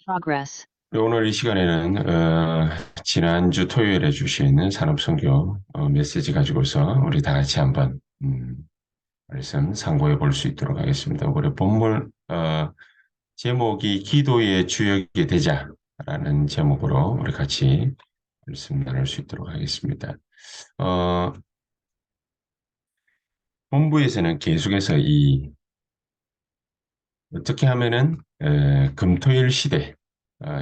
progress. 오늘 이 시간에는 지난주 토요일에 주신 산업선교 메시지 가지고서 우리 다 같이 한번 말씀 상고해 볼 수 있도록 하겠습니다. 우리 본문 제목이 기도의 주역이 되자라는 제목으로 우리 같이 말씀 나눌 수 있도록 하겠습니다. 어, 본부에서는 계속해서 이 어떻게 하면은 금토일 시대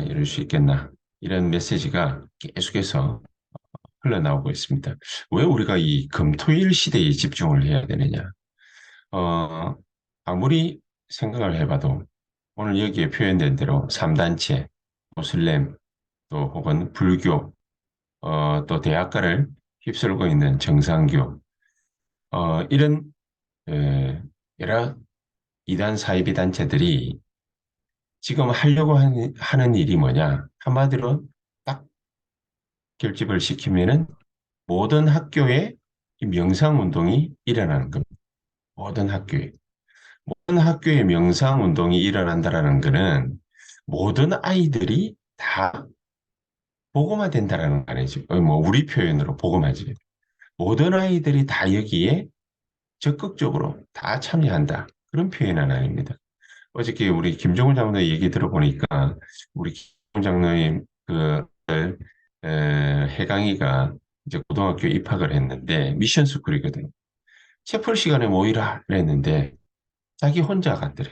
이럴 수 있겠나 이런 메시지가 계속해서 흘러나오고 있습니다. 왜 우리가 이 금토일 시대에 집중을 해야 되느냐? 어, 아무리 생각을 해봐도 오늘 여기에 표현된 대로 3단체, 모슬렘, 또 혹은 불교, 또 대학가를 휩쓸고 있는 정상교, 이런 여러 이단 사이비 단체들이 지금 하려고 하는 일이 뭐냐? 한마디로 딱 결집을 시키면은 모든 학교에 이 명상운동이 일어나는 겁니다. 모든 학교에. 모든 학교에 명상운동이 일어난다라는 것은 모든 아이들이 다 복음화 된다라는 거 아니지. 뭐 우리 표현으로 복음화지. 모든 아이들이 다 여기에 적극적으로 다 참여한다. 그런 표현은 아닙니다. 어저께 우리 김종훈 장로의 얘기 들어보니까 우리 김종훈 장로님 해강이가 이제 고등학교 입학을 했는데 미션 스쿨이거든. 채플 시간에 모이라 그랬는데 자기 혼자 갔더래.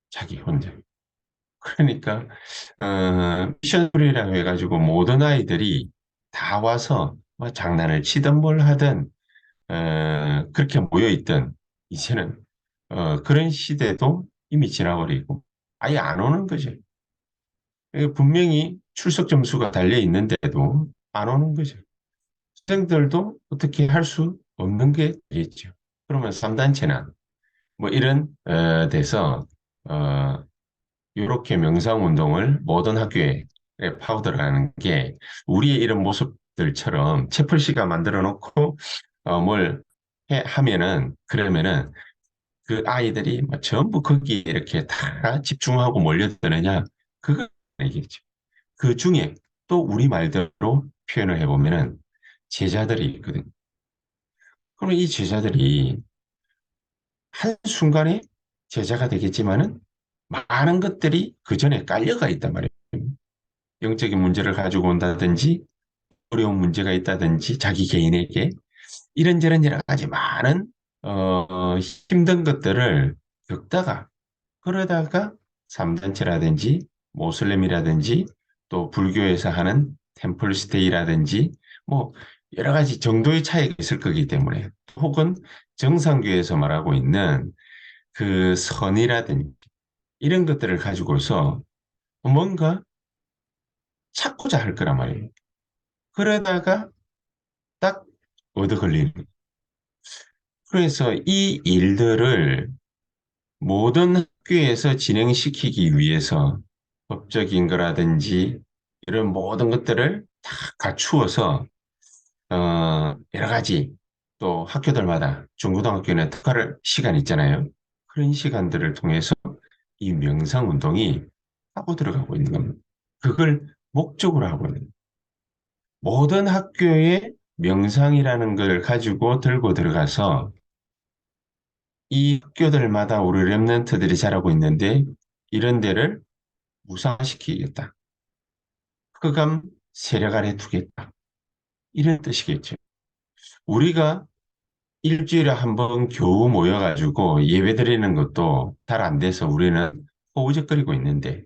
자기 혼자. 그러니까 미션 스쿨이라고 해가지고 모든 아이들이 다 와서 뭐 장난을 치든 뭘 하든 그렇게 모여있던 이제는 그런 시대도 이미 지나버리고 아예 안 오는 거죠. 분명히 출석 점수가 달려 있는데도 안 오는 거죠. 학생들도 어떻게 할 수 없는 게 되겠죠. 그러면 3단체나 뭐 이런 데서 어, 이렇게 명상운동을 모든 학교에 파고들어가는 게 우리의 이런 모습들처럼 채플씨가 만들어 놓고 뭘 하면은 그러면은 그 아이들이 뭐 전부 거기에 이렇게 다 집중하고 몰려드느냐 그건 아니겠죠. 그 중에 또 우리 말대로 표현을 해보면은 제자들이 있거든요. 그럼 이 제자들이 한순간에 제자가 되겠지만은 많은 것들이 그 전에 깔려가 있단 말이에요. 영적인 문제를 가지고 온다든지 어려운 문제가 있다든지 자기 개인에게 이런저런 여러 가지 많은 힘든 것들을 겪다가 그러다가 3단체라든지 모슬렘이라든지 또 불교에서 하는 템플 스테이라든지 뭐 여러 가지 정도의 차이가 있을 거기 때문에 혹은 정상교에서 말하고 있는 그 선이라든지 이런 것들을 가지고서 뭔가 찾고자 할 거란 말이에요. 그러다가 딱 얻어 걸리는. 그래서 이 일들을 모든 학교에서 진행시키기 위해서 법적인 거라든지 이런 모든 것들을 다 갖추어서 여러 가지 또 학교들마다 중고등학교는 특화를 시간 있잖아요. 그런 시간들을 통해서 이 명상 운동이 하고 들어가고 있는 겁니다. 그걸 목적으로 하고 있는 겁니다. 모든 학교에 명상이라는 걸 가지고 들고 들어가서 이 학교들마다 우리 랩런트들이 잘하고 있는데 이런 데를 무상시키겠다. 흑암 세력 아래 두겠다. 이런 뜻이겠죠. 우리가 일주일에 한 번 겨우 모여가지고 예배 드리는 것도 잘 안 돼서 우리는 허우적거리고 있는데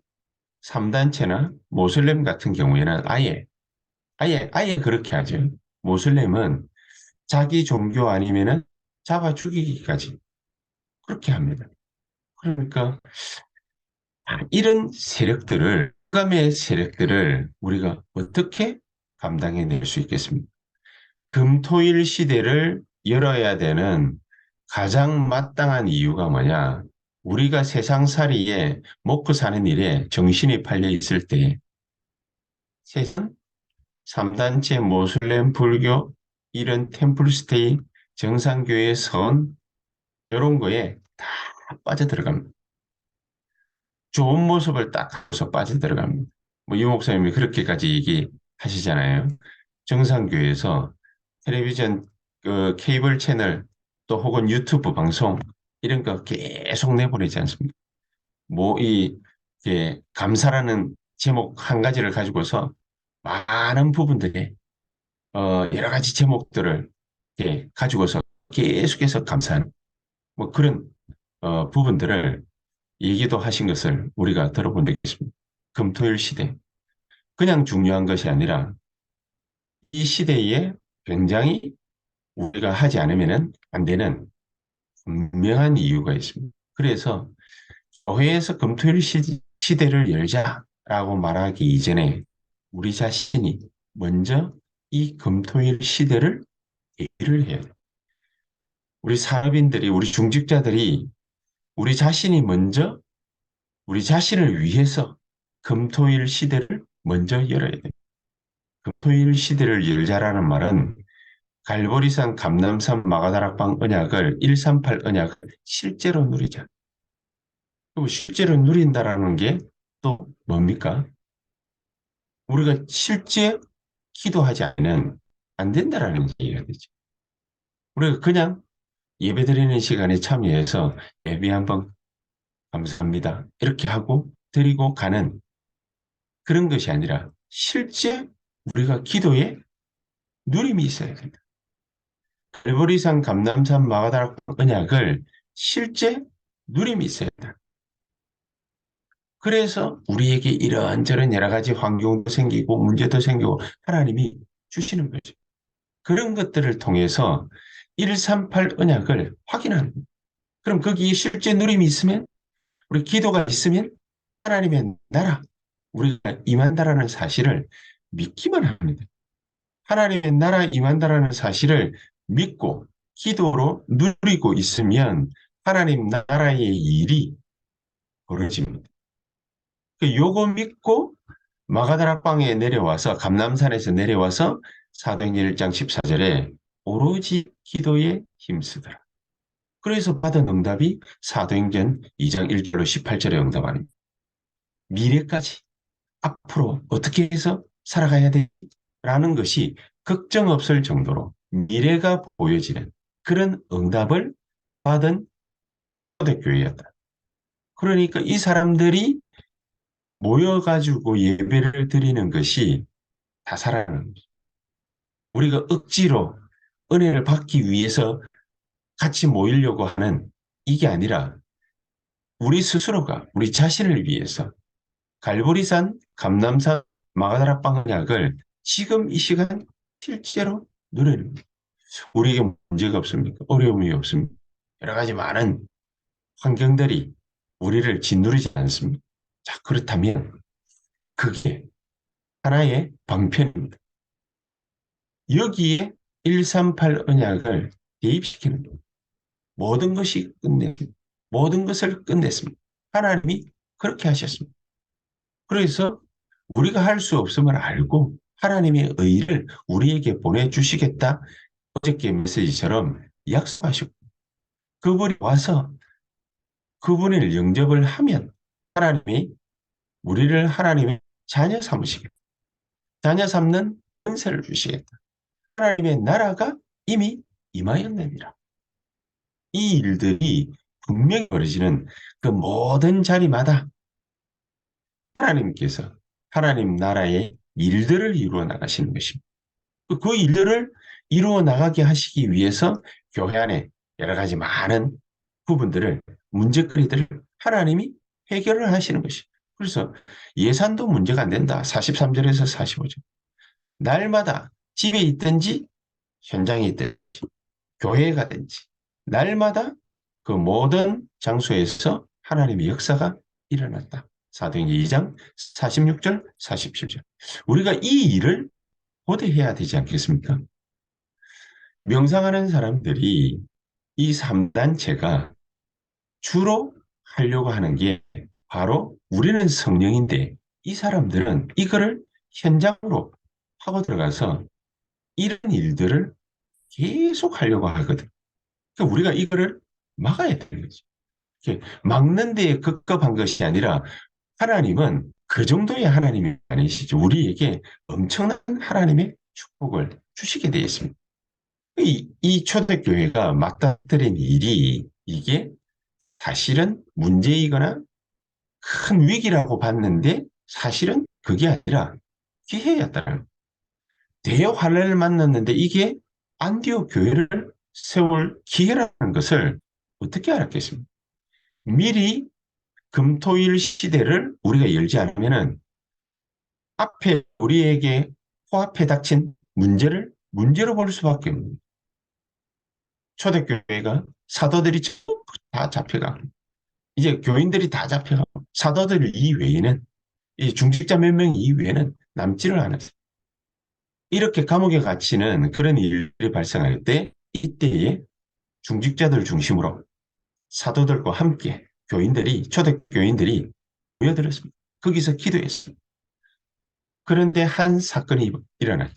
3단체나 모슬렘 같은 경우에는 아예 그렇게 하죠. 모슬렘은 자기 종교 아니면은 잡아 죽이기까지 그렇게 합니다. 그러니까 이런 세력들을, 흑암의 세력들을 우리가 어떻게 감당해낼 수 있겠습니까? 금토일 시대를 열어야 되는 가장 마땅한 이유가 뭐냐? 우리가 세상살이에 먹고 사는 일에 정신이 팔려 있을 때 세상 3단체 모슬렘 불교 이런 템플스테이 정상교의 선 이런 거에 다 빠져들어갑니다. 좋은 모습을 딱 해서 빠져들어갑니다. 뭐, 유 목사님이 그렇게까지 얘기하시잖아요. 정상교회에서 텔레비전, 그 케이블 채널 또 혹은 유튜브 방송 이런 거 계속 내보내지 않습니까? 뭐, 이게 감사라는 제목 한 가지를 가지고서 많은 부분들이 여러 가지 제목들을 가지고서 계속해서 감사하는 뭐 그런 부분들을 얘기도 하신 것을 우리가 들어본 적이 있습니다. 금토일 시대. 그냥 중요한 것이 아니라 이 시대에 굉장히 우리가 하지 않으면 안 되는 분명한 이유가 있습니다. 그래서 교회에서 금토일 시대를 열자라고 말하기 이전에 우리 자신이 먼저 이 금토일 시대를 얘기를 해야 돼요. 우리 사업인들이, 우리 중직자들이 우리 자신이 먼저 우리 자신을 위해서 금토일 시대를 먼저 열어야 돼요. 금토일 시대를 열자라는 말은 갈보리산 감남산 마가다락방 언약을 138 언약을 실제로 누리자. 그리고 실제로 누린다라는 게 또 뭡니까? 우리가 실제 기도하지 않으면 안 된다라는 얘기가 되죠. 우리가 그냥 예배드리는 시간에 참여해서 예배 한번 감사합니다. 이렇게 하고 드리고 가는 그런 것이 아니라 실제 우리가 기도에 누림이 있어야 된다. 갈보리산 감남산 마가다락 언약을 실제 누림이 있어야 된다. 그래서 우리에게 이런저런 여러 가지 환경도 생기고 문제도 생기고 하나님이 주시는 거죠. 그런 것들을 통해서 138 언약을 확인하는 거예요. 그럼 거기에 실제 누림이 있으면 우리 기도가 있으면 하나님의 나라 우리가 임한다라는 사실을 믿기만 합니다. 하나님의 나라 임한다라는 사실을 믿고 기도로 누리고 있으면 하나님 나라의 일이 벌어집니다. 요거 믿고 마가다락방에 내려와서 감남산에서 내려와서 사도행전 1장 14절에 오로지 기도에 힘쓰더라. 그래서 받은 응답이 사도행전 2장 1절로 18절의 응답 아닙니다. 미래까지 앞으로 어떻게 해서 살아가야 되라는 것이 걱정 없을 정도로 미래가 보여지는 그런 응답을 받은 초대교회였다. 그러니까 이 사람들이 모여가지고 예배를 드리는 것이 다 살아나는 거죠. 우리가 억지로 은혜를 받기 위해서 같이 모이려고 하는 이게 아니라 우리 스스로가 우리 자신을 위해서 갈보리산, 감남산, 마가다락 방향을 지금 이 시간 실제로 누리는 거예요. 우리에게 문제가 없습니까? 어려움이 없습니까? 여러 가지 많은 환경들이 우리를 짓누르지 않습니까? 자, 그렇다면 그게 하나의 방편입니다. 여기에 138 언약을 대입시키는 겁니다. 모든 것이 끝냈습니다. 모든 것을 끝냈습니다. 하나님이 그렇게 하셨습니다. 그래서 우리가 할 수 없음을 알고 하나님의 의를 우리에게 보내주시겠다. 어저께 메시지처럼 약속하시고 그분이 와서 그분을 영접을 하면 하나님이 우리를 하나님의 자녀 삼으시겠다. 자녀 삼는 은혜를 주시겠다. 하나님의 나라가 이미 임하였느니라. 이 일들이 분명히 벌어지는 그 모든 자리마다 하나님께서 하나님 나라의 일들을 이루어 나가시는 것입니다. 그 일들을 이루어 나가게 하시기 위해서 교회 안에 여러 가지 많은 부분들을 문제거리들을 하나님이 해결을 하시는 것이. 그래서 예산도 문제가 안 된다. 43절에서 45절. 날마다 집에 있든지 현장에 있든지 교회에 가든지 날마다 그 모든 장소에서 하나님의 역사가 일어났다. 사도행전 2장 46절, 47절. 우리가 이 일을 고대해야 되지 않겠습니까? 명상하는 사람들이 이 3단체가 주로 하려고 하는 게 바로 우리는 성령인데 이 사람들은 이거를 현장으로 하고 들어가서 이런 일들을 계속 하려고 하거든. 그러니까 우리가 이거를 막아야 되는 거지. 막는 데에 급급한 것이 아니라 하나님은 그 정도의 하나님이 아니시죠. 우리에게 엄청난 하나님의 축복을 주시게 되어 있습니다. 이 초대교회가 맞닥뜨린 일이 이게 사실은 문제이거나 큰 위기라고 봤는데 사실은 그게 아니라 기회였다는 대환란을 만났는데 이게 안디옥 교회를 세울 기회라는 것을 어떻게 알았겠습니까? 미리 금토일 시대를 우리가 열지 않으면은 앞에 우리에게 코앞에 닥친 문제를 문제로 볼 수밖에 없는 초대교회가 사도들이 전부 다 잡혀가고 이제 교인들이 다 잡혀가고 사도들 이외에는 이 중직자 몇 명 이외에는 남지를 않았어요. 이렇게 감옥에 갇히는 그런 일이 발생할 때 이때에 중직자들 중심으로 사도들과 함께 교인들이 초대교인들이 모여들었습니다. 거기서 기도했습니다. 그런데 한 사건이 일어났죠.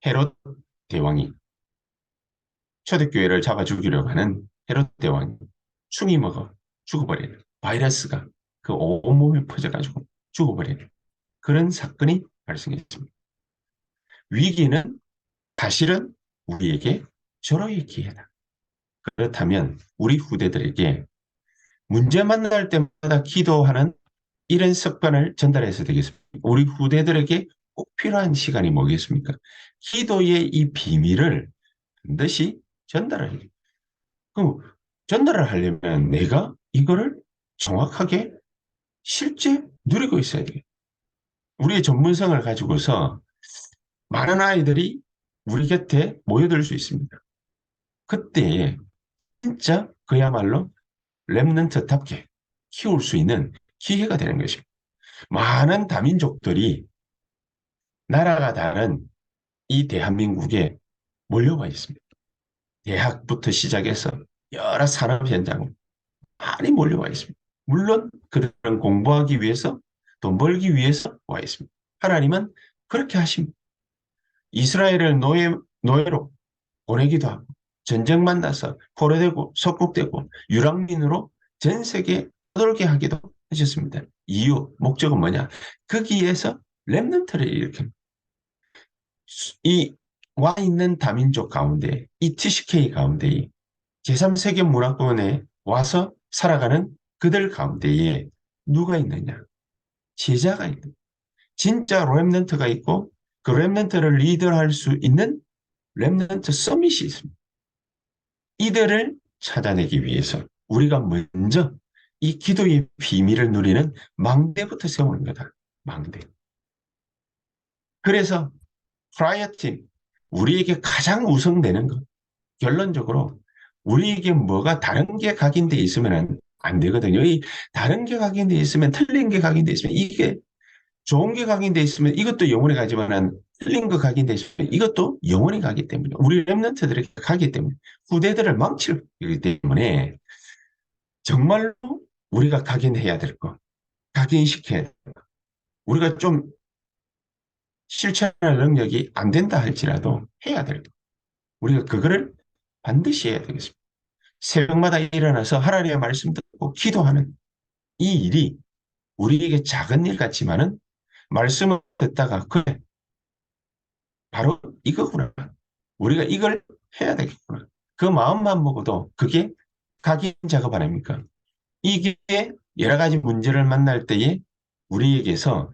헤롯 대왕이 초대교회를 잡아 죽이려고 하는 헤롯 대왕이 충이 먹어 죽어버리는 바이러스가 그 온몸에 퍼져가지고 죽어버리는 그런 사건이 발생했습니다. 위기는 사실은 우리에게 절호의 기회다. 그렇다면 우리 후대들에게 문제 만날 때마다 기도하는 이런 습관을 전달해서 되겠습니까? 우리 후대들에게 꼭 필요한 시간이 뭐겠습니까? 기도의 이 비밀을 반드시 전달을 해요. 그럼 전달을 하려면 내가 이거를 정확하게 실제 누리고 있어야 돼요. 우리의 전문성을 가지고서 많은 아이들이 우리 곁에 모여들 수 있습니다. 그때 진짜 그야말로 랩런트답게 키울 수 있는 기회가 되는 것입니다. 많은 다민족들이 나라가 다른 이 대한민국에 몰려와 있습니다. 대학부터 시작해서 여러 산업 현장 많이 몰려와 있습니다. 물론 그런 공부하기 위해서 돈 벌기 위해서 와 있습니다. 하나님은 그렇게 하십니다. 이스라엘을 노예로 보내기도 하고 전쟁 만나서 포로되고 석국되고 유랑민으로 전 세계에 떠돌게 하기도 하셨습니다. 이유, 목적은 뭐냐? 거기에서 렘넌트를 일으킵니다. 이 와 있는 다민족 가운데 이 TCK 가운데 제3세계 문화권에 와서 살아가는 그들 가운데에 누가 있느냐? 제자가 있는 진짜 렘넌트가 있고 그 렘넌트를 리드할 수 있는 렘넌트 서밋이 있습니다. 이들을 찾아내기 위해서 우리가 먼저 이 기도의 비밀을 누리는 망대부터 세우는 거다. 망대. 그래서 프라이어티 우리에게 가장 우선되는 것. 결론적으로 우리에게 뭐가 다른 게 각인돼 있으면 안 되거든요. 이 다른 게 각인돼 있으면 틀린 게 각인돼 있으면 이게 좋은 게 각인돼 있으면 이것도 영원히 가지만 틀린 거 각인돼 있으면 이것도 영원히 가기 때문에 우리 랩런트들에게 가기 때문에 후대들을 망치기 때문에 정말로 우리가 각인해야 될 거, 각인시켜야 될 거. 우리가 좀 실천할 능력이 안 된다 할지라도 해야 될 거. 우리가 그거를 반드시 해야 되겠습니다. 새벽마다 일어나서 하나님의 말씀 듣고 기도하는 이 일이 우리에게 작은 일 같지만은 말씀을 듣다가 그래 바로 이거구나. 우리가 이걸 해야 되겠구나. 그 마음만 먹어도 그게 각인 작업 아닙니까? 이게 여러 가지 문제를 만날 때에 우리에게서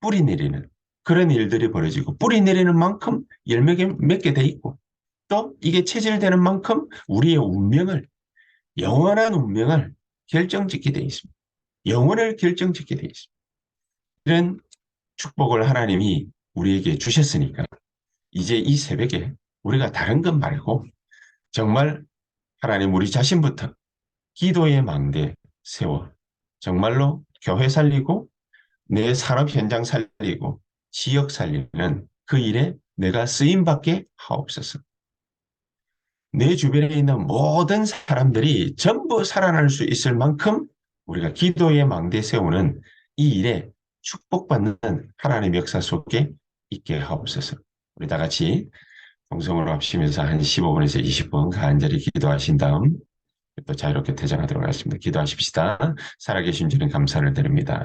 뿌리 내리는 그런 일들이 벌어지고 뿌리 내리는 만큼 열매가 맺게 돼 있고 또 이게 체질되는 만큼 우리의 운명을 영원한 운명을 결정짓게 돼 있습니다. 영혼을 결정짓게 돼 있습니다. 이런 축복을 하나님이 우리에게 주셨으니까 이제 이 새벽에 우리가 다른 것 말고 정말 하나님 우리 자신부터 기도의 망대 세워 정말로 교회 살리고 내 산업 현장 살리고 지역 살리는 그 일에 내가 쓰임받게 하옵소서. 내 주변에 있는 모든 사람들이 전부 살아날 수 있을 만큼 우리가 기도의 망대 세우는 이 일에 축복받는 하나님의 역사 속에 있게 하옵소서. 우리 다 같이 동성으로 합치면서 한 15분에서 20분 간절히 기도하신 다음 또 자유롭게 퇴장하도록 하겠습니다. 기도하십시다. 살아계신 주님 감사를 드립니다.